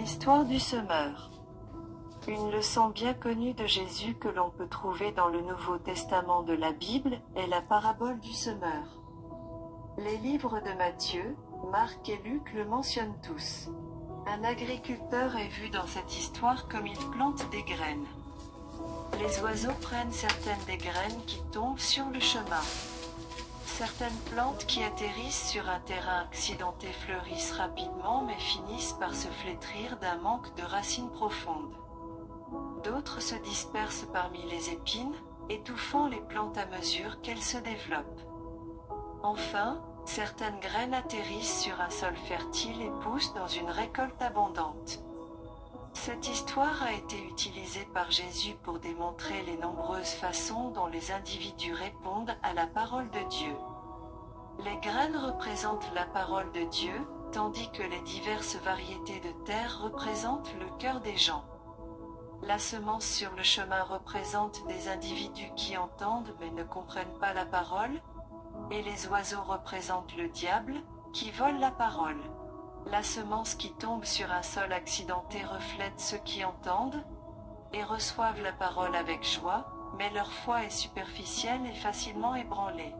L'histoire du semeur. Une leçon bien connue de Jésus que l'on peut trouver dans le Nouveau Testament de la Bible est la parabole du semeur. Les livres de Matthieu, Marc et Luc le mentionnent tous. Un agriculteur est vu dans cette histoire comme il plante des graines. Les oiseaux prennent certaines des graines qui tombent sur le chemin. Certaines plantes qui atterrissent sur un terrain accidenté fleurissent rapidement mais finissent par se flétrir d'un manque de racines profondes. D'autres se dispersent parmi les épines, étouffant les plantes à mesure qu'elles se développent. Enfin, certaines graines atterrissent sur un sol fertile et poussent dans une récolte abondante. Cette histoire a été utilisée par Jésus pour démontrer les nombreuses façons dont les individus répondent à la parole de Dieu. Les graines représentent la parole de Dieu, tandis que les diverses variétés de terre représentent le cœur des gens. La semence sur le chemin représente des individus qui entendent mais ne comprennent pas la parole, et les oiseaux représentent le diable, qui vole la parole. La semence qui tombe sur un sol accidenté reflète ceux qui entendent et reçoivent la parole avec joie, mais leur foi est superficielle et facilement ébranlée.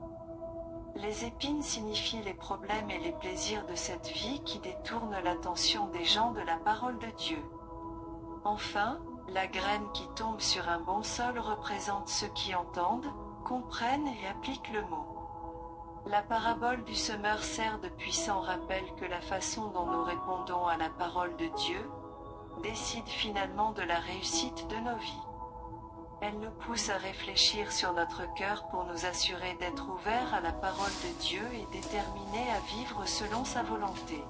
Les épines signifient les problèmes et les plaisirs de cette vie qui détournent l'attention des gens de la parole de Dieu. Enfin, la graine qui tombe sur un bon sol représente ceux qui entendent, comprennent et appliquent le mot. La parabole du semeur sert de puissant rappel que la façon dont nous répondons à la parole de Dieu décide finalement de la réussite de nos vies. Elle nous pousse à réfléchir sur notre cœur pour nous assurer d'être ouverts à la parole de Dieu et déterminés à vivre selon sa volonté.